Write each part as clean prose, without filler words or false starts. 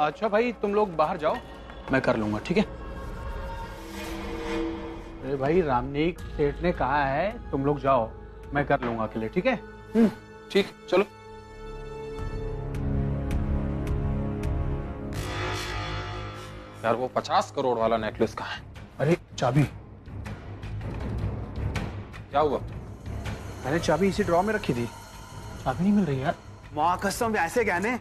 अच्छा भाई तुम लोग बाहर जाओ, मैं कर लूंगा, ठीक है। अरे भाई रामनीक सेठ ने कहा है तुम लोग जाओ, मैं कर लूंगा अकेले, ठीक है। ठीक, चलो। यार वो 50 करोड़ वाला नेकलेस कहाँ है? अरे चाबी। क्या हुआ? मैंने चाबी इसी ड्रॉर में रखी थी, चाबी नहीं मिल रही यार। माँ कसम ऐसे गहने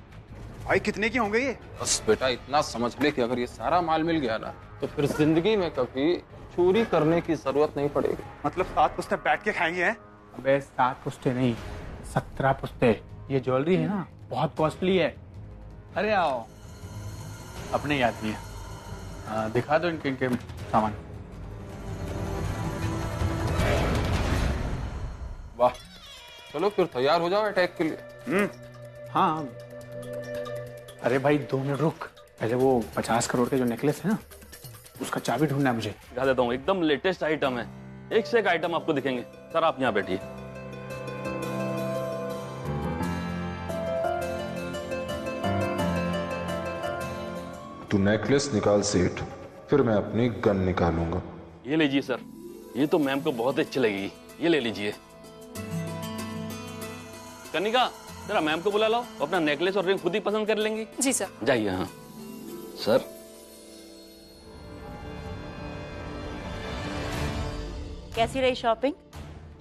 भाई कितने की होंगे ये? बस बेटा इतना समझ ले कि अगर ये सारा माल मिल गया ना तो फिर जिंदगी में कभी चोरी करने की जरूरत नहीं पड़ेगी। मतलब 7 पुश्ते बैठ के खाएंगे हैं? अबे 7 पुश्ते नहीं, 17 पुश्ते। ये ज्वेलरी है ना बहुत कॉस्टली है। अरे आओ, अपने याद नहीं है, दिखा दो इनके इनके सामान। वाह, चलो फिर तैयार हो जाओ अटैक के लिए। हाँ। अरे भाई 2 मिनट रुक, पहले वो 50 करोड़ के जो नेकलेस है ना उसका चाबी ढूंढना है मुझे। दिखा देता हूँ, एकदम लेटेस्ट आइटम है, एक से एक आइटम आपको दिखेंगे। सर आप यहाँ बैठिए। तू नेकलेस निकाल सेठ, फिर मैं अपनी गन निकालूंगा। ये लीजिए सर, ये तो मैम को बहुत अच्छी लगेगी, ये ले लीजिए। कनिका जरा मैम को बुला लाओ, अपना नेकलेस और रिंग खुद ही पसंद कर लेंगी। जी सर। जाइए। हाँ सर। कैसी रही shopping?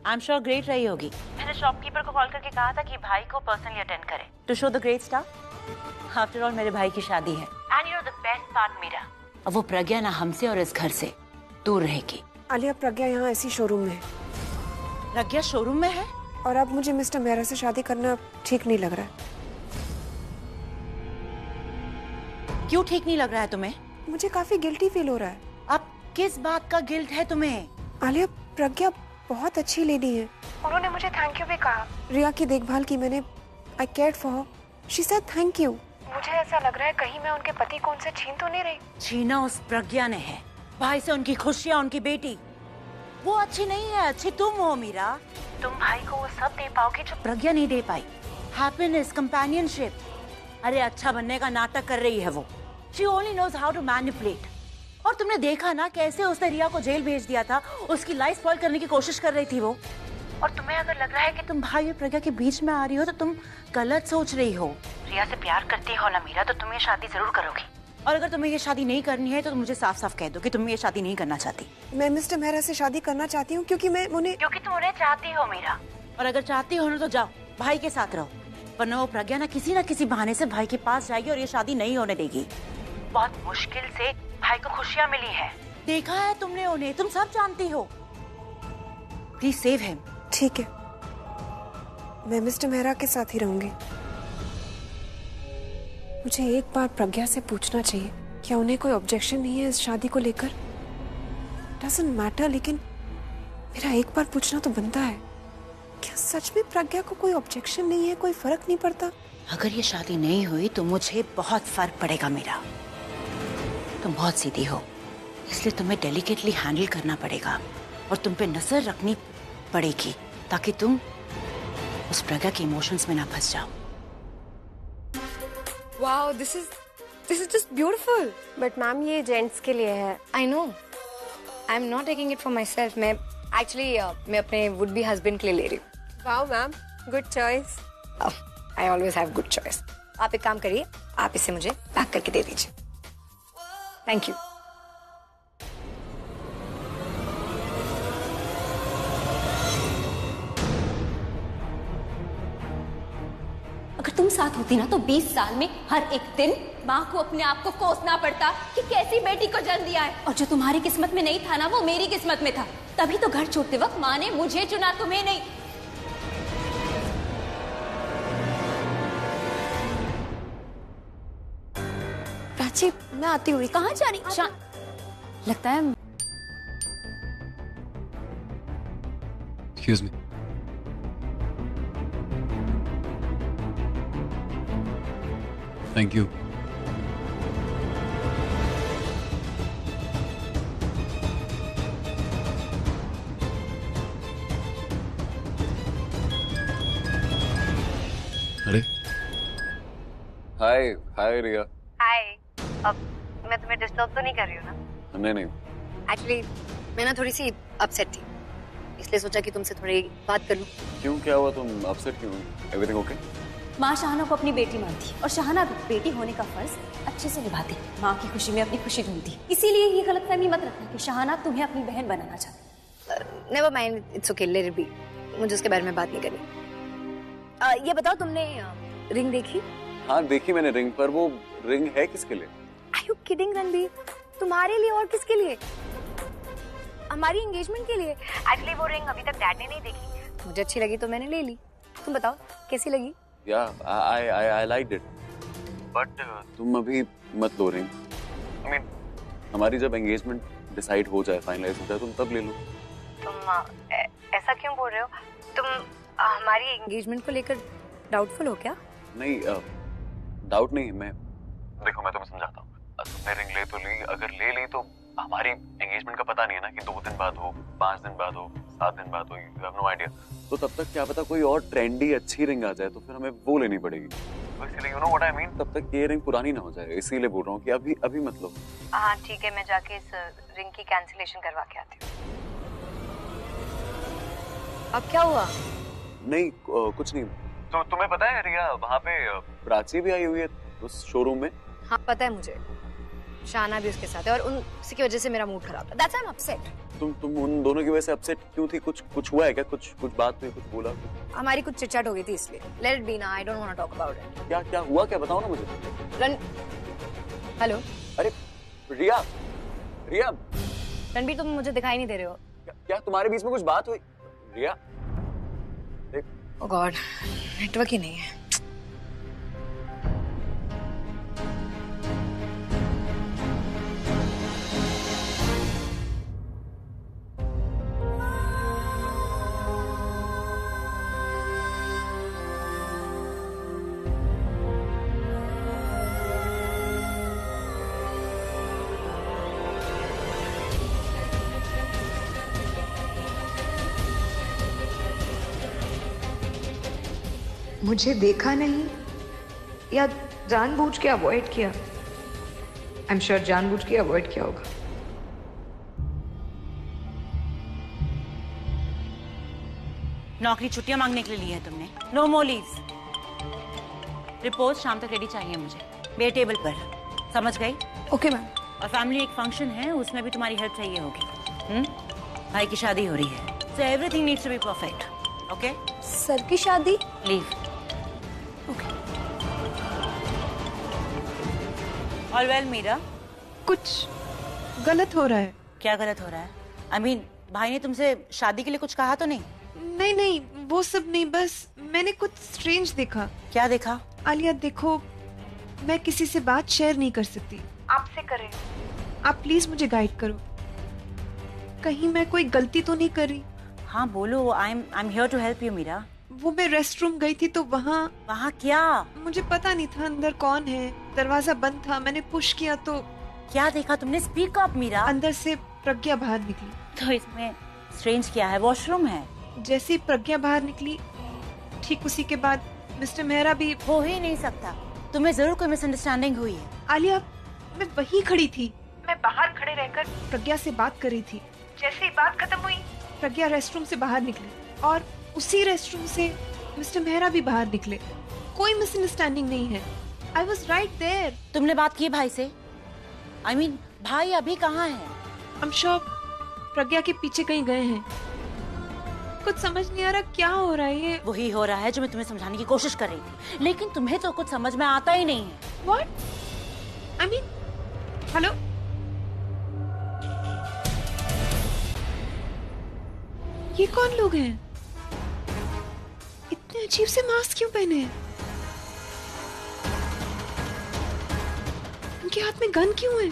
I am sure great रही होगी। मैंने शॉपकीपर को कॉल करके कहा था कि भाई को पर्सनली अटेंड करे to show the great staff. After all मेरे भाई की शादी है। And you know the best part Meera, अब वो प्रज्ञा ना हमसे और इस घर से दूर रहेगी। आलिया प्रज्ञा यहाँ ऐसी शोरूम में है। प्रज्ञा शोरूम में है? और अब मुझे मिस्टर मेहरा से शादी करना ठीक नहीं लग रहा है। क्यों ठीक नहीं लग रहा है तुम्हें? मुझे काफी गिल्टी फील हो रहा है। अब किस बात का गिल्ट है तुम्हें? आलिया प्रज्ञा बहुत अच्छी लेडी है, उन्होंने मुझे थैंक यू भी कहा। रिया की देखभाल की मैंने, I cared for her, she said thank you. मुझे ऐसा लग रहा है कहीं मैं उनके पति को उनसे छीन तो नहीं रही। छीना उस प्रज्ञा ने है, भाई से उनकी खुशियाँ, उनकी बेटी। वो अच्छी नहीं है, अच्छी तुम हो मीरा। तुम भाई को वो सब दे पाओगे जो प्रज्ञा नहीं दे पाई। Happiness, companionship. अरे अच्छा बनने का नाटक कर रही है वो। She only knows how to manipulate. और तुमने देखा ना कैसे उसने रिया को जेल भेज दिया था, उसकी लाइफ स्पॉइल करने की कोशिश कर रही थी वो। और तुम्हें अगर लग रहा है कि तुम भाई और प्रज्ञा के बीच में आ रही हो तो तुम गलत सोच रही हो। रिया से प्यार करती हो ना मीरा, तो तुम ये शादी जरूर करोगी। और अगर तुम्हें ये शादी नहीं करनी है तो मुझे साफ साफ कह दो कि तुम ये शादी नहीं करना चाहती। मैं मिस्टर मेहरा से शादी करना चाहती हूँ क्योंकि तुम उन्हें चाहती हो मीरा। और अगर चाहती हो ना तो जाओ भाई के साथ रहो, वरना वो प्रज्ञा ना किसी बहाने से भाई के पास जाएगी और ये शादी नहीं होने देगी। बहुत मुश्किल से भाई को खुशियाँ मिली है, देखा है तुमने उन्हें, तुम सब जानती हो। Please save him. ठीक है, मैं मिस्टर मेहरा के साथ ही रहूंगी। मुझे एक बार प्रज्ञा से पूछना चाहिए, क्या उन्हें कोई ऑब्जेक्शन नहीं है इस शादी को लेकर? डजंट मैटर, लेकिन मेरा एक बार पूछना तो बनता है। क्या सच में प्रज्ञा को कोई ऑब्जेक्शन नहीं है, कोई फर्क नहीं पड़ता? अगर ये शादी नहीं हुई तो मुझे बहुत फर्क पड़ेगा मेरा। तुम बहुत सीधी हो, इसलिए तुम्हें डेलिकेटली हैंडल करना पड़ेगा और तुम पे नजर रखनी पड़ेगी ताकि तुम उस प्रज्ञा के इमोशंस में ना फंस जाओ। Wow, this is just beautiful. But ma'am ये जेंट्स के लिए है. I know. I'm not taking it for myself. मैं अपने would be husband के लिए ले रही हूँ. Wow ma'am, good choice. I always have good choice. आप एक काम करिए, आप इसे मुझे पैक करके दे दीजिए. Thank you. अगर तुम साथ होती ना तो 20 साल में हर एक दिन माँ को अपने आप को कोसना पड़ता कि कैसी बेटी को जन्म दिया है। और जो तुम्हारी किस्मत में नहीं था ना, वो मेरी किस्मत में था। तभी तो घर छोड़ते वक्त माँ ने मुझे चुना, तुम्हें नहीं। प्राची, मैं आती हुई। कहाँ जा रही? लगता है Excuse me. Thank you. अरे हाय हाय रिया। हाय हाय। अब मैं तुम्हें डिस्टर्ब तो नहीं कर रही हूँ ना? नहीं। एक्चुअली मैं ना थोड़ी सी अपसेट थी, इसलिए सोचा कि तुमसे थोड़ी बात कर लूँ। क्यों, क्या हुआ? तुम अपसेट क्यों? Everything okay? माँ शाहाना को अपनी बेटी मानती है और शाहाना भी बेटी होने का फर्ज अच्छे से निभाती। माँ की खुशी में अपनी खुशी ढूंढती, इसीलिए ये गलतफहमी मत रखना कि शाहाना तुम्हें अपनी बहन बनाना चाहती। Never mind, it's okay, let it be. मुझे उसके बारे में बात नहीं करनी। ये बताओ, तुमने रिंग देखी? हाँ देखी मैंने रिंग, पर वो रिंग है किसके लिए? Are you kidding Ranbir? तुम्हारे लिए और किसके लिए? हमारी एंगेजमेंट के लिए। एक्चुअली वो रिंग अभी तक डैड ने नहीं देखी, मुझे अच्छी लगी तो मैंने ले ली। तुम बताओ कैसी लगी? आई लाइक्ड इट, बट तुम अभी मत लो रिंग। आई मीन हमारी जब एंगेजमेंट डिसाइड हो जाए, फाइनलाइज हो जाए, तुम तब ले लो। तुम ऐसा क्यों बोल रहे हो? तुम हमारी एंगेजमेंट को लेकर डाउटफुल हो क्या? नहीं, डाउट नहीं। मैं देखो, मैं तुम्हें समझाता हूँ। तुमने रिंग ले तो ली, अगर ले ली तो हमारी एंगेजमेंट का पता नहीं है ना कि 2 दिन बाद हो, 5 दिन बाद हो, 7 दिन बाद हो, यू हैव नो आइडिया। तो तब तक क्या पता कोई और ट्रेंडी अच्छी रिंग आ जाए, तो फिर हमें वो लेनी पड़ेगी। तो इसीलिए you know what I mean, तब तक ये रिंग पुरानी ना हो जाए, इसीलिए बोल रहा हूँ कि अभी मत लो। हाँ ठीक है, मैं जाके इस रिंग की कैंसिलेशन करवा के आती हूँ। अब क्या हुआ? नहीं कुछ नहीं। तो तुम्हें पता है रिया, वहाँ पे प्राची भी आई हुई है उस शोरूम में। हाँ पता है मुझे, शाहाना भी उसके साथ है और उसी की वजह से मेरा मूड खराब था। That's why I'm upset। तुम उन दोनों की वजह से अपसेट क्यों थी? कुछ हुआ है क्या? कुछ बात हुई, कुछ बोला? हमारी कुछ चिटचाट हो गई थी इसलिए। Let it be ना, I don't want to talk about it। क्या हुआ, क्या बताओ ना मुझे। हेलो। अरे रिया रणबीर, तुम मुझे दिखाई नहीं दे रहे हो क्या तुम्हारे बीच में कुछ बात हुई? रिया ओह गॉड, नेटवर्क ही नहीं है। मुझे देखा नहीं या जानबूझ के अवॉइड किया? आई एम श्योर जानबूझ के अवॉइड किया होगा। नौकरी छुट्टियां मांगने के लिए ली है तुमने? नो मोर लीव्स। रिपोर्ट शाम तक रेडी चाहिए मुझे, मेरे टेबल पर। समझ गई? Okay ma'am. और फैमिली एक फंक्शन है, उसमें भी तुम्हारी हेल्प चाहिए होगी। भाई की शादी हो रही है, so everything needs to be perfect. Okay? Sir की शादी? Leave. Okay. All well Meera? कुछ गलत हो रहा है। क्या गलत हो रहा है? I mean, भाई ने तुमसे शादी के लिए कुछ कहा तो नहीं? नहीं, वो सब नहीं, बस मैंने कुछ स्ट्रेंज देखा। क्या देखा? आलिया देखो, मैं किसी से बात शेयर नहीं कर सकती, आपसे करें। आप प्लीज मुझे गाइड करो, कहीं मैं कोई गलती तो नहीं कर रही। हाँ बोलो, I am here to help you Meera. वो मैं रेस्ट रूम गई थी तो वहाँ क्या? मुझे पता नहीं था अंदर कौन है, दरवाजा बंद था, मैंने पुश किया तो क्या देखा तुमने? Speak up Meera. अंदर से प्रज्ञा बाहर निकली। तो इसमें स्ट्रेंज क्या है? वॉशरूम है। जैसे ही प्रज्ञा बाहर निकली, ठीक उसी के बाद मिस्टर मेहरा भी। हो ही नहीं सकता, तुम्हें जरूर कोई मिसअंडरस्टैंडिंग हुई है। आलिया, मैं वहीं खड़ी थी, मैं बाहर खड़े रहकर प्रज्ञा से बात कर रही थी। जैसे ही बात खत्म हुई, प्रज्ञा रेस्टरूम से बाहर निकली और उसी रेस्टरूम से मिस्टर मेहरा भी बाहर निकले। कोई मिसअंडरस्टैंडिंग नहीं है। I was right there। तुमने बात की भाई से? I mean, भाई अभी कहाँ है? I'm sure प्रज्ञा के पीछे कहीं गए हैं। कुछ समझ नहीं आ रहा क्या हो रहा है ये। वही हो रहा है जो मैं तुम्हें समझाने की कोशिश कर रही थी, लेकिन तुम्हें तो कुछ समझ में आता ही नहीं है। What? I mean, hello? ये कौन लोग हैं? इतने अजीब से मास्क क्यों पहने हैं? उनके हाथ में गन क्यों है?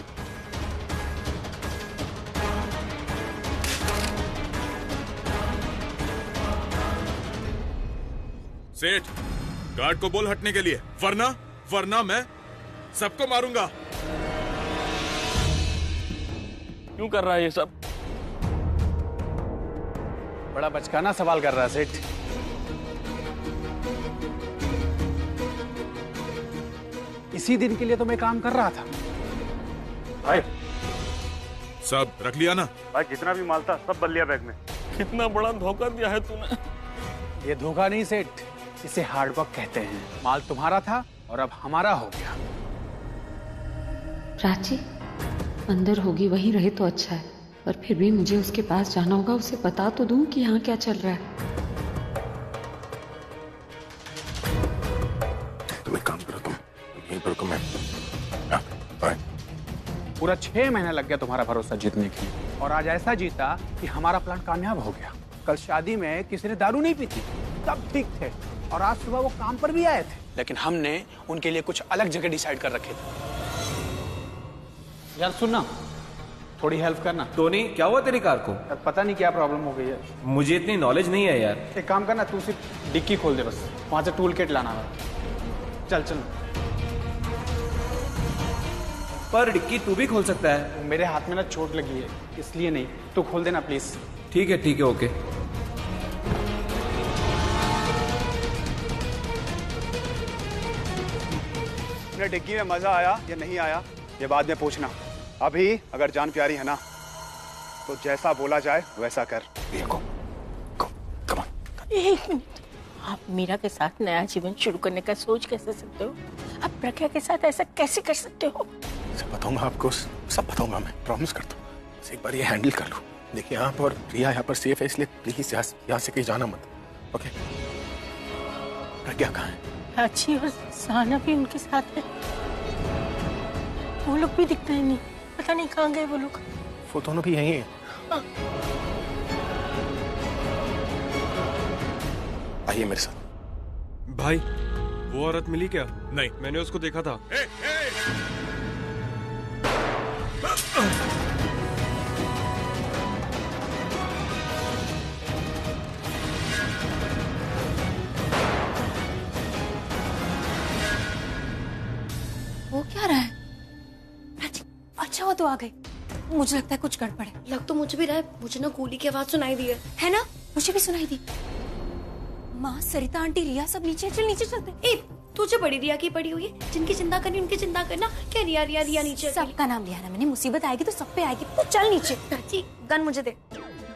सेठ, गार्ड को बोल हटने के लिए, वरना मैं सबको मारूंगा। क्यों कर रहा है ये सब? बड़ा बचकाना सवाल कर रहा है सेठ। इसी दिन के लिए तो मैं काम कर रहा था। भाई सब रख लिया ना? भाई जितना भी माल था सब बल लिया बैग में। कितना बड़ा धोखा दिया है तूने। ये धोखा नहीं सेठ, इसे हार्डवर्क कहते हैं। माल तुम्हारा था और अब हमारा हो गया। प्राची अंदर होगी, वहीं रहे तो अच्छा है, पर फिर भी मुझे उसके पास जाना होगा। उसे बता तो दूं कि यहाँ क्या चल रहा है। तुम एक काम करो, तुम यहीं पर रुको, मैं पूरा 6 महीना लग गया तुम्हारा भरोसा जीतने के लिए, और आज ऐसा जीता कि हमारा प्लान कामयाब हो गया। कल शादी में किसी ने दारू नहीं पी थी, सब ठीक थे, और आज सुबह वो काम पर भी आए थे, लेकिन हमने उनके लिए कुछ अलग जगह डिसाइड कर रखे थे। यार सुनना, थोड़ी हेल्प करना। टोनी, क्या हुआ तेरी कार को? पता नहीं क्या प्रॉब्लम हो गई है। मुझे इतनी नॉलेज नहीं है यार। एक काम करना, तू सिर्फ डिक्की खोल दे बस, वहां से टूल किट लाना है। चल चल। पर डिक्की तू भी खोल सकता है। मेरे हाथ में ना चोट लगी है, इसलिए नहीं। तू खोल देना प्लीज। ठीक है ओके। अपने डिग्गी में मजा आया या नहीं आया ये बाद में पूछना। अभी अगर जान प्यारी है ना तो जैसा बोला जाए वैसा कर। एक मिनट, आप मीरा के साथ नया जीवन शुरू करने का सोच कैसे सकते हो? आप प्रज्ञा के साथ ऐसा कैसे कर सकते हो? सब बताऊंगा आपको, सब बताऊंगा, मैं प्रॉमिस करता हूँ। बस एक बार ये हैंडल कर लूँ। देखिए यहाँ पर रिया यहाँ पर सेफ है, इसलिए प्लीज यहाँ से कहीं जाना मत। ओके? प्रज्ञा कहाँ है? अच्छी और सहाना भी उनके साथ है। वो लोग भी दिखते नहीं, पता नहीं कहाँ गए वो लोग। वो दोनों भी यहीं हैं। आइए मेरे साथ। भाई वो औरत मिली क्या? नहीं, मैंने उसको देखा था। वो क्या रहा है? अच्छा वो तो आ गई। मुझे लगता है कुछ गड़बड़ है। लग तो मुझे भी रहा है। मुझे ना गोली की आवाज सुनाई दी है ना? मुझे भी सुनाई दी। माँ, सरिता आंटी, रिया सब नीचे चल, नीचे चलते। ए, तुझे बड़ी रिया की पड़ी हुई है। जिनकी चिंता करनी उनकी चिंता करना। क्या रिया रिया रिया नीचे? सबका नाम लिया ना मैंने। मुसीबत आएगी तो सब पे आएगी। तो चल नीचे। चाची गन मुझे दे।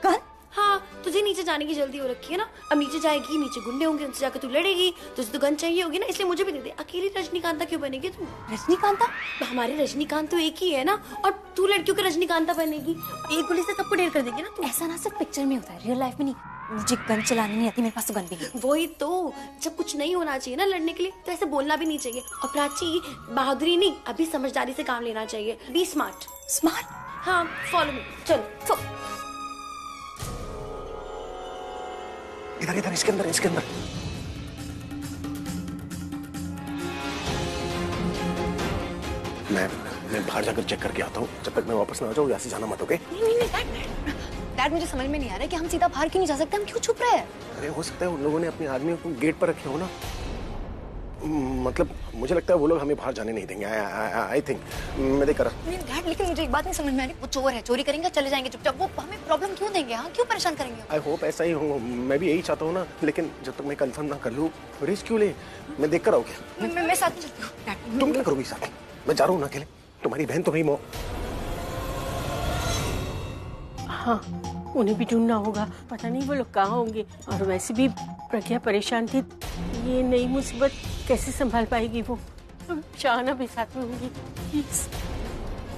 गन? हाँ, तुझे नीचे जाने की जल्दी हो रखी है ना। अब नीचे जाएगी, नीचे गुंडे होंगे, उनसे जाकर तू लड़ेगी। तुझे तो गन चाहिए होगी ना, इसलिए मुझे भी दे दे। अकेली रजनीकांता क्यों बनेगी तू? रजनीकांता? हमारे रजनीकांत तो एक ही है ना, और तू लड़कियों की रजनीकांता बनेगी। एक गोली से सबको ढेर कर देगी ना तू। ऐसा ना सिर्फ पिक्चर में होता है, रियल लाइफ में नहीं। मुझे गन चलानी नहीं आती, मेरे पास तो गन भी नहीं। वही तो, जब कुछ नहीं होना चाहिए ना लड़ने के लिए तो ऐसे बोलना भी नहीं चाहिए। और प्राची, बहादुरी नहीं, अभी समझदारी से काम लेना चाहिए। Be smart. स्मार्ट? हाँ, फॉलो मी। चल। इधर इधर, इसके अंदर, इसके अंदर। मैं बाहर जाकर चेक करके आता हूँ। जब तक मैं वापस ना आ जाऊँ यहाँ से जाना मत। ओके? डैड, मुझे समझ में नहीं आ रहा है कि हम सीधा बाहर क्यों नहीं जा सकते? हम क्यों छुप रहे हैं? अरे हो सकता है उन लोगों ने अपने आदमियों को गेट पर रखे हो ना। मतलब मुझे लगता है वो लोग हमें बाहर जाने नहीं देंगे। आई थिंक मैं देख रहा। नहीं डैड, लेकिन मुझे एक बात नहीं समझ में आ रही। वो चोर है, चोरी करेंगे, चले जाएंगे चुपचाप। वो हमें प्रॉब्लम क्यों देंगे? हाँ, क्यों परेशान करेंगे? आई होप ऐसा ही हो। मैं भी यही चाहता हूँ ना, लेकिन जब तक मैं कंफर्म ना कर लूँ रिस्क क्यों ले। मैं देख कर आऊँ क्या? मैं साथ में चलती हूँ। तुम क्या करोगी साथ? मैं जा रहा हूँ ना अकेले। तुम्हारी बहन तो नहीं हाँ, उन्हें भी ढूंढना होगा। पता नहीं वो लोग कहाँ होंगे। और वैसे भी प्रज्ञा परेशान थी, ये नई मुसीबत कैसे संभाल पाएगी वो? शाहना भी साथ में होगी। प्लीज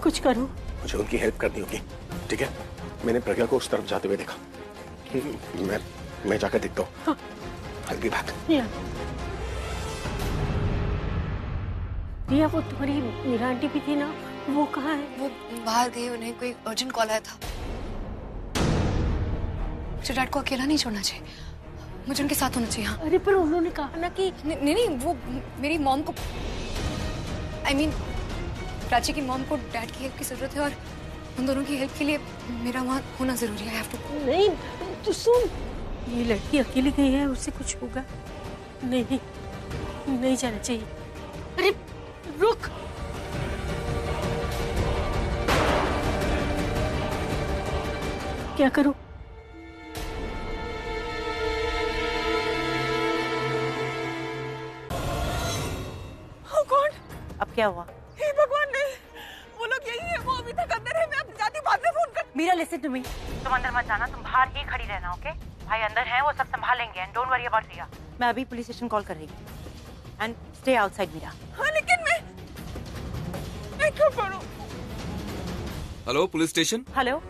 कुछ करो। मुझे उनकी हेल्प करनी होगी, ठीक है? मैंने प्रज्ञा को उस तरफ जाते हुए देखा। मैं जाकर देखता हूँ। I'll be back. रिया, वो तुम्हारी मीरा आंटी भी थी ना, वो कहाँ है? वो बाहर गए, उन्हें कोई अर्जेंट कॉल आया था। मुझे डैड को अकेला नहीं छोड़ना चाहिए, मुझे उनके साथ होना चाहिए। हाँ। अरे पर उन्होंने कहा ना कि नहीं, वो मेरी मॉम को, I mean, प्राची की मॉम को डैड की हेल्प की जरूरत है, और उन दोनों की हेल्प के लिए मेरा वहाँ होना जरूरी है। नहीं, तू सुन, ये लड़की अकेली गई है, उससे कुछ होगा नहीं, नहीं जाना चाहिए। अरे रुक, क्या करूं? Oh God! अब अब क्या हुआ? हे भगवान, नहीं, वो लोग यही है, वो अभी तक अंदर है। मैं अपनी जाती बाद में फोन कर। मीरा, लिसन टू मी, तुम अंदर मत जाना, तुम बाहर ही खड़ी रहना, ओके? भाई अंदर है, वो सब संभाल लेंगे, एंड डोंट वरी अबाउट रिया। मैं अभी पुलिस स्टेशन कॉल कर रही हूँ, एंड स्टे आउटसाइड मीरा। हाँ, लेकिन मैं क्यों करूँ? Hello, police station. Hello,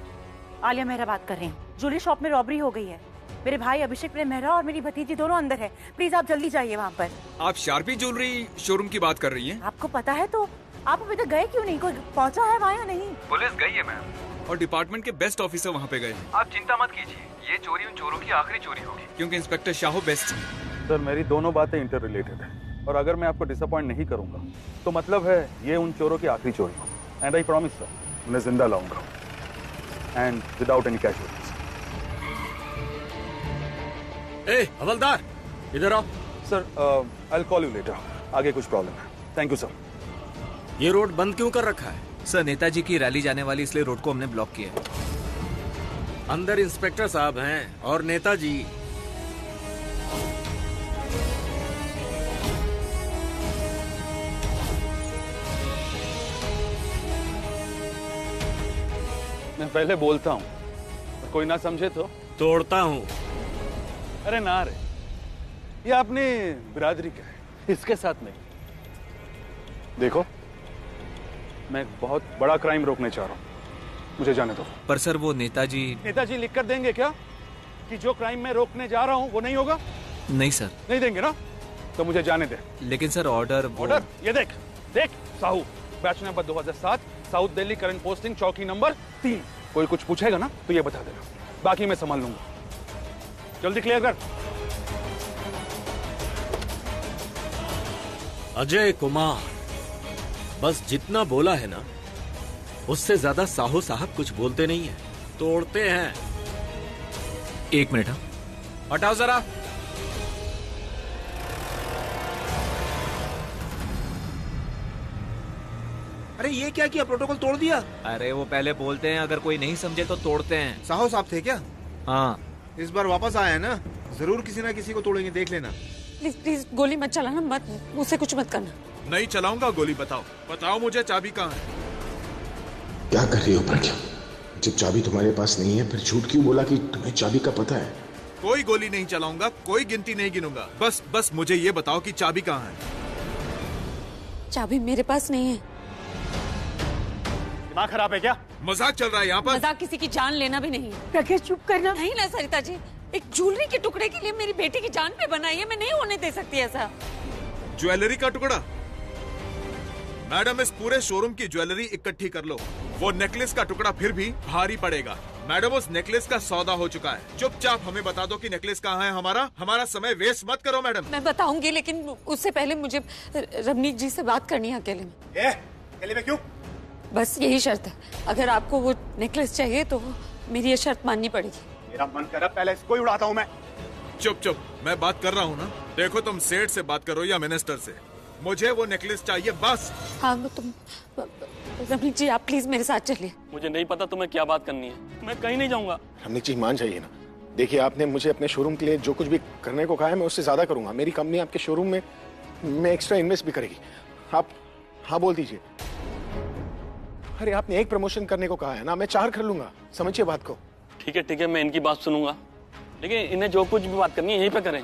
Alia Mehra बात कर रही हूँ। ज्वेलरी शॉप में रॉबरी हो गई है। मेरे भाई अभिषेक प्रेम मेहरा और मेरी भतीजी दोनों अंदर है। प्लीज आप जल्दी जाइए वहाँ पर। आप शार्पी ज्वेलरी शोरूम की बात कर रही हैं? आपको पता है तो आप अभी तक गए क्यों नहीं? कोई पहुँचा है वहाँ या नहीं? पुलिस गई है मैम, और डिपार्टमेंट के बेस्ट ऑफिसर वहाँ पे गए हैं। आप चिंता मत कीजिए, ये चोरी उन चोरों की आखिरी चोरी होगी, क्योंकि इंस्पेक्टर शाहू बेस्ट है। सर, मेरी दोनों बातें इंटर रिलेटेड है, और अगर मैं आपको डिसअपॉइंट नहीं करूंगा तो मतलब है ये उन चोरों की आखिरी चोरी हो। एंड आई प्रॉमिस सर, मैं जिंदा लाऊंगा, एंड विदाउट एनी कैजुअलिटीज। ए हवलदार, इधर आओ। Sir, I will call you later. आगे कुछ प्रॉब्लम है। Thank you sir. ये रोड बंद क्यों कर रखा है? सर, नेताजी की रैली जाने वाली, इसलिए रोड को हमने ब्लॉक किया है। अंदर इंस्पेक्टर साहब हैं और नेताजी। मैं पहले बोलता हूँ, और कोई ना समझे तो तोड़ता हूँ। अरे ना रे, ये अपनी बिरादरी का है, इसके साथ नहीं। देखो, मैं एक बहुत बड़ा क्राइम रोकने चाह रहा हूँ, मुझे जाने दो। पर सर, वो नेताजी लिख कर देंगे क्या कि जो क्राइम मैं रोकने जा रहा हूँ वो नहीं होगा? नहीं सर। नहीं देंगे ना, तो मुझे जाने दे। लेकिन सर, ऑर्डर ये देख Sahu, batch number 2007, south Delhi, current posting, चौकी नंबर 3। कोई कुछ पूछेगा ना तो ये बता देना, बाकी मैं संभाल लूंगा। जल्दी क्लियर कर। अजय कुमार, बस जितना बोला है ना, उससे ज्यादा साहू साहब कुछ बोलते नहीं है, तोड़ते हैं। 1 मिनट। हटाओ जरा। अरे ये क्या किया, प्रोटोकॉल तोड़ दिया? अरे वो पहले बोलते हैं, अगर कोई नहीं समझे तो तोड़ते हैं। साहू साहब थे क्या? हाँ। इस बार वापस आए हैं ना, जरूर किसी ना किसी को तोड़ेंगे, देख लेना। प्लीज प्लीज गोली मत चलाना, मत मुझसे कुछ मत करना। नहीं चलाऊंगा गोली। बताओ मुझे चाबी कहाँ है? क्या कर रही हो प्रज्ञा? जब चाबी तुम्हारे पास नहीं है फिर झूठ क्यों बोला कि तुम्हें चाबी का पता है? कोई गोली नहीं चलाऊंगा, कोई गिनती नहीं गिनूंगा। बस मुझे ये बताओ कि चाबी कहाँ है? चाबी मेरे पास नहीं है। दिमाग खराब है क्या? मजाक चल रहा है यहाँ पर? मजाक किसी की जान लेना भी नहीं। प्रज्ञा चुप करना। नहीं ना सरिता जी, एक ज्वेलरी के टुकड़े के लिए मेरी बेटी की जान पे बनाई है, मैं नहीं होने दे सकती ऐसा। ज्वेलरी का टुकड़ा? मैडम, इस पूरे शोरूम की ज्वेलरी इकट्ठी कर लो, वो नेकलेस का टुकड़ा फिर भी भारी पड़ेगा। मैडम, उस नेकलेस का सौदा हो चुका है। चुपचाप हमें बता दो कि नेकलेस कहाँ है। हमारा समय वेस्ट मत करो मैडम। मैं बताऊंगी, लेकिन उससे पहले मुझे रवनीत जी से बात करनी है अकेले में। अकेले में क्यों? बस यही शर्त है, अगर आपको वो नेकलेस चाहिए तो मेरी ये शर्त माननी पड़ेगी। मेरा मन कर रहा पहले इसको ही उड़ाता हूँ मैं। चुप, मैं बात कर रहा हूँ ना। देखो, तुम सेठ से बात करो या मिनिस्टर से, मुझे वो नेकलेस चाहिए बस। हाँ, तुम रवनीत जी, आप प्लीज मेरे साथ चलिए। मुझे नहीं पता तुम्हें क्या बात करनी है, मैं कहीं नहीं जाऊंगा। रवनीत जी, मान जाइए ना। देखिए, आपने मुझे अपने शोरूम के लिए जो कुछ भी करने को कहा है, मैं उससे ज्यादा करूंगा। मेरी कंपनी आपके शोरूम में एक्स्ट्रा इन्वेस्ट भी करेगी। आप हाँ बोल दीजिए। अरे, आपने एक प्रमोशन करने को कहा है ना, मैं 4 कर लूंगा। समझिए बात को। ठीक है, मैं इनकी बात सुनूंगा, लेकिन इन्हें जो कुछ भी बात करनी है यहीं पे करें।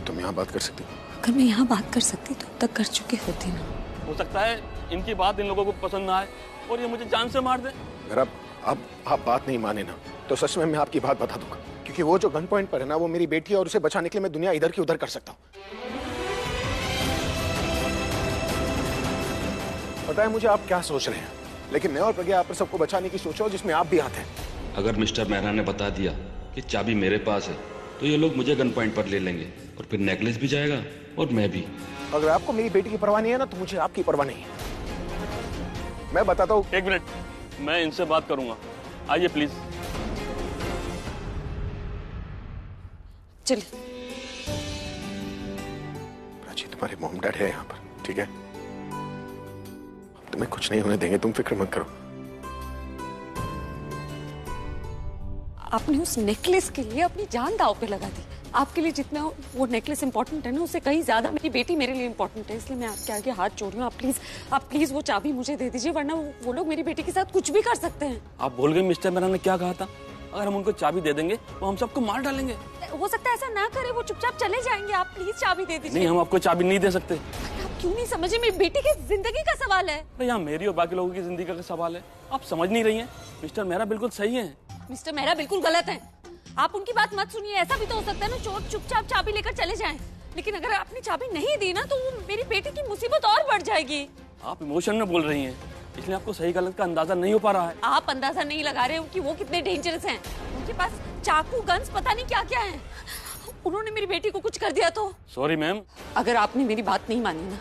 तुम यहाँ बात कर सकती हो? अगर मैं यहाँ बात कर सकती तो तक कर चुकी होती ना। हो सकता है इनकी बात इन लोगों को पसंद ना आए और ये मुझे जान से मार दे। अगर आप बात नहीं माने ना, तो सच में मैं आपकी बात बता दूंगा, क्योंकि वो जो गन पॉइंट पर है ना, वो मेरी बेटी है, और उसे बचाने के लिए मैं दुनिया इधर की उधर कर सकता हूँ। पता है मुझे आप क्या सोच रहे हैं, लेकिन मैं और प्रज्ञा आप पर सबको बचाने की सोच रहा हूँ, जिसमें आप भी आते हैं। अगर मिस्टर मेहरा ने बता दिया कि चाबी मेरे पास है, तो ये लोग मुझे गन पॉइंट पर ले लेंगे और फिर नेकलेस भी जाएगा और मैं भी। अगर आपको मेरी बेटी की परवाह नहीं है ना, तो मुझे आपकी परवाह नहीं है। मैं बताता हूँ। 1 मिनट, मैं इनसे बात करूंगा। आइए प्लीज। चलिए। प्राची, तुम्हारे मॉम डैड है यहाँ पर, ठीक है? तुम्हें कुछ नहीं होने देंगे, तुम फिक्र मत करो। आपने उस नेकलेस के लिए अपनी जान दांव पे लगा दी। आपके लिए जितना वो नेकलेस इंपॉर्टेंट है ना, उससे कहीं ज्यादा मेरी बेटी मेरे लिए इंपॉर्टेंट है। इसलिए मैं आपके आगे हाथ जोड़ रही हूँ। आप प्लीज वो चाबी मुझे दे दीजिए, वरना वो लोग मेरी बेटी के साथ कुछ भी कर सकते हैं। आप भूल गए मिस्टर मेहरा ने क्या कहा था? अगर हम उनको चाबी दे देंगे वो हम सबको मार डालेंगे। हो सकता है ऐसा ना करे, वो चुपचाप चले जाएंगे। आप प्लीज चाबी दे दीजिए। नहीं, हम आपको चाबी नहीं दे सकते। आप क्यों नहीं समझे? मेरी बेटी की जिंदगी का सवाल है। यहाँ मेरी और बाकी लोगों की जिंदगी का सवाल है। आप समझ नहीं रही हैं। मिस्टर मेहरा बिल्कुल सही है। मिस्टर मेहरा बिल्कुल गलत है। आप उनकी बात मत सुनिए। ऐसा भी तो हो सकता है ना, चोर चुपचाप चाबी लेकर चले जाएं। लेकिन अगर आपने चाबी नहीं दी ना, तो वो मेरी बेटी की मुसीबत और बढ़ जाएगी। आप इमोशन में बोल रही हैं, इसलिए आपको सही गलत का अंदाजा नहीं हो पा रहा है। आप अंदाजा नहीं लगा रहे हो कि वो कितने डेंजरस हैं। उनके पास चाकू, गन्स, पता नहीं क्या क्या है। उन्होंने मेरी बेटी को कुछ कर दिया तो? Sorry ma'am. अगर आपने मेरी बात नहीं मानी ना,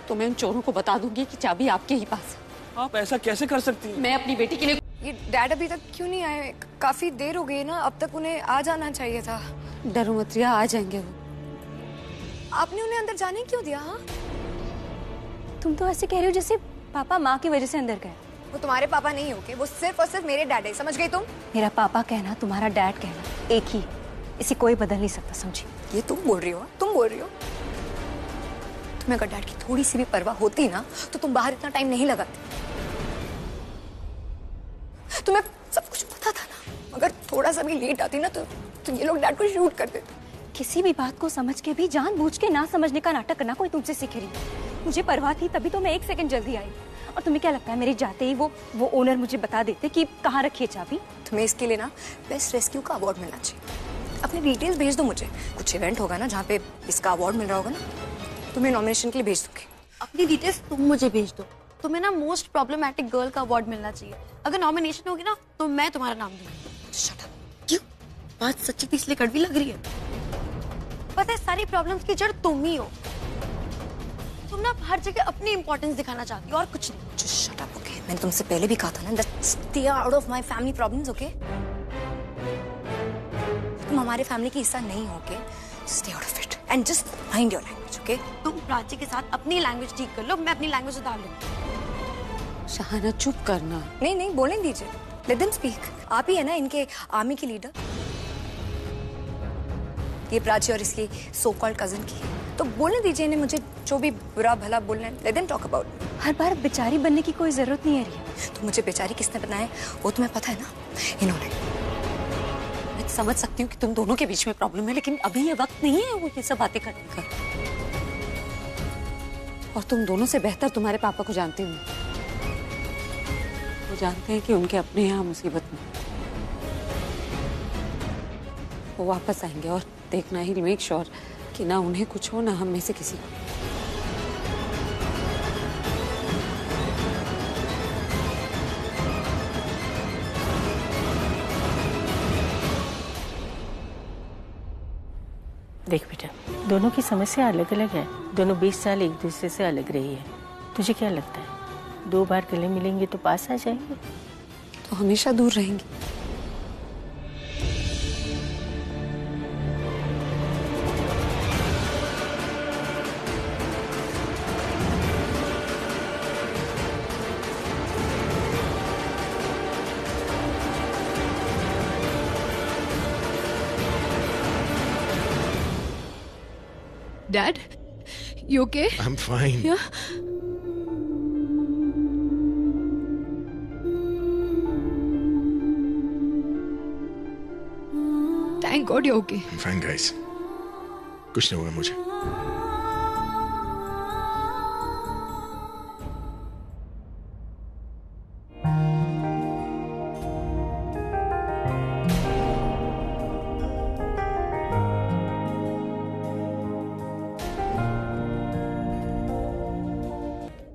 तो मैं उन चोरों को बता दूंगी कि चाबी आपके ही पास है। आप ऐसा कैसे कर सकती हैं? मैं अपनी बेटी के लिए। ये डैड अभी तक क्यों नहीं आए? काफी देर हो गई ना, अब तक उन्हें आ जाना चाहिए था। डरो मत रिया, आ जाएंगे वो। आपने उन्हें अंदर जाने क्यों दिया? हाँ, तुम तो ऐसे कह रहे हो जैसे पापा माँ की वजह से अंदर गए। वो तुम्हारे पापा नहीं होके, वो सिर्फ और सिर्फ मेरे डैड है, समझ गई तुम? मेरा पापा कहना, तुम्हारा डैड कहना एक ही, इसे कोई बदल नहीं सकता, समझी? ये तुम बोल रही हो? तुम बोल रही हो? तुम्हें अगर डैड की थोड़ी सी भी परवाह होती ना, तो तुम बाहर इतना टाइम नहीं लगाती। तुम्हें सब कुछ पता था ना। अगर थोड़ा सा भी लेट आती ना, तो ये लोग डैड को शूट कर देते। किसी भी बात को समझ के भी जानबूझ के ना समझने का नाटक करना कोई तुमसे सीख रही है। मुझे परवाह थी, तभी तो मैं 1 सेकंड जल्दी आई। और तुम्हें क्या लगता है मेरे जाते ही वो ओनर मुझे बता देते कि कहाँ रखी है चाबी? तुम्हें इसके लिए ना बेस्ट रेस्क्यू का अवार्ड मिलना चाहिए। अपनी डिटेल्स भेज दो मुझे। कुछ इवेंट होगा ना जहाँ पे इसका अवार्ड मिल रहा होगा ना, तुम्हें नॉमिनेशन के लिए भेज दूंगी। अपनी डिटेल्स तुम मुझे भेज दो। तुम्हें ना मोस्ट प्रॉब्लमैटिक गर्ल का अवार्ड मिलना चाहिए। अगर नॉमिनेशन होगी ना, तो मैं तुम्हारा नाम दूंगी। Shut up. क्यों? बात सच्ची थी इसलिए कड़वी लग रही है। पता है सारी प्रॉब्लम्स की जड़ तुम ही हो। तुम ना हर जगह अपनी इंपॉर्टेंस दिखाना चाहती हो और कुछ नहीं। Just shut up, okay? मैंने तुमसे पहले भी कहा था ना, stay out of my family problems, okay? तुम हमारे फैमिली की हिस्सा नहीं हो, okay? Stay out of it and just mind your language, okay? तुम प्राची के साथ अपनी लैंग्वेज ठीक कर लो, मैं अपनी लैंग्वेज उतार लूंगी। शहाना चुप करना। नहीं बोलने दीजिए। Let them speak. आप ही है ना इनके आर्मी की लीडर। ये प्राची और इसकी सो कॉल्ड कजन की, तो बोलने दीजिए इन्हें, मुझे जो भी बुरा भला बोलना है। Let them talk about it. हर बार बेचारी बनने की कोई जरूरत नहीं है रिया। तो मुझे बेचारी किसने बनाया वो तुम्हें पता है ना? इन्होंने। मैं समझ सकती हूँ कि तुम दोनों के बीच में प्रॉब्लम है, लेकिन अभी ये वक्त नहीं है वो ये सब बातें करने का। और तुम दोनों से बेहतर तुम्हारे पापा को जानती हूँ। वो जानते हैं कि उनके अपने यहाँ मुसीबत में वो वापस आएंगे, और देखना ही मेक श्योर कि ना उन्हें कुछ हो ना हम में से किसी को। देख बेटा, दोनों की समस्या अलग अलग है। दोनों 20 साल एक दूसरे से अलग रही है। तुझे क्या लगता है 2 बार गले मिलेंगे तो पास आ जाएंगे? तो हमेशा दूर रहेंगे। Dad, you okay? I'm fine. Yeah. Thank God you're okay. I'm fine, guys. कुछ नहीं हुआ मुझे।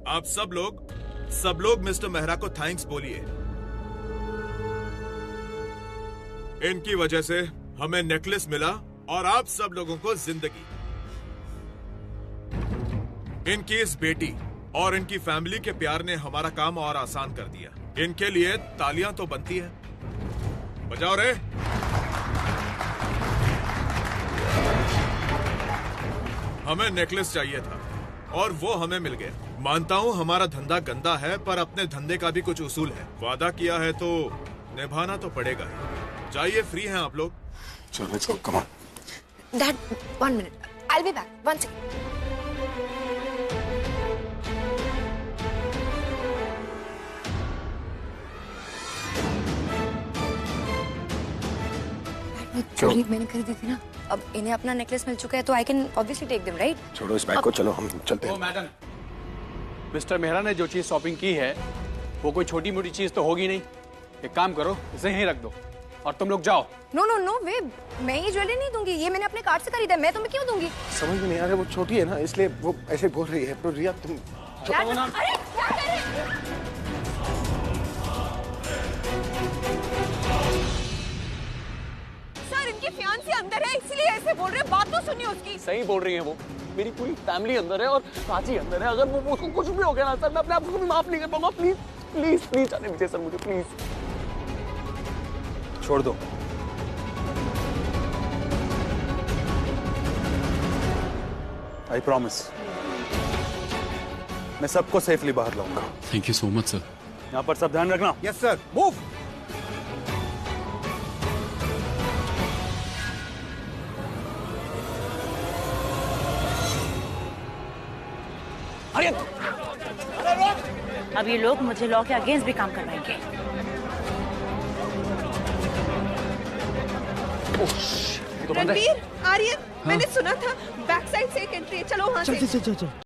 आप सब लोग मिस्टर मेहरा को थैंक्स बोलिए। इनकी वजह से हमें नेकलेस मिला और आप सब लोगों को जिंदगी। इनकी इस बेटी और इनकी फैमिली के प्यार ने हमारा काम और आसान कर दिया। इनके लिए तालियां तो बनती है। बजाओ रे। हमें नेकलेस चाहिए था और वो हमें मिल गया। मानता हूँ हमारा धंधा गंदा है, पर अपने धंधे का भी कुछ उसूल है। वादा किया है तो निभाना तो पड़ेगा। जाइए, फ्री हैं आप लोग। चलो let's go, come on. Dad, 1 minute. I'll be back. 1 second. चोरी मैंने खरीदी थी ना, अब इन्हें अपना नेकलेस मिल चुका है तो I can obviously take them, right? छोड़ो इस बैग को, चलो हम चलते हैं। मैडम, मिस्टर मेहरा ने जो चीज शॉपिंग की है वो कोई छोटी मोटी चीज तो होगी नहीं। एक काम करो, इसे यहीं रख दो और तुम लोग जाओ। नो नो नो वे, मैं ये ज्वेलरी नहीं दूंगी, ये मैंने अपने कार्ड से खरीदा है, मैं तुम्हें क्यों दूंगी? समझ में नहीं आ रहा, वो छोटी है ना इसलिए वो ऐसे बोल रही है। तो रिया तुम अरे क्या कर रहे हैं? सर इनकी फियांसी अंदर है इसलिए ऐसे बोल रहे हैं, बात तो सुनिए उसकी। सही बोल रही है वो, मेरी पूरी फैमिली अंदर है और प्राची अंदर है। अगर वो उसको कुछ भी हो गया ना सर, मैं अपने आप को भी माफ नहीं कर पाऊंगा। प्लीज प्लीज प्लीज जाने दीजिए सर मुझे, प्लीज। छोड़ दो। आई प्रॉमिस मैं सबको सेफली बाहर लाऊंगा। Thank you so much sir. यहाँ पर सब ध्यान रखना। Yes sir. मूव। अब ये लोग मुझे लॉ के अगेंस्ट भी काम करवाएंगे। रणवीर, आर्यन, मैंने सुना था बैक साइड से एक एंट्री है, चलो वहां से। चल चल चल चल।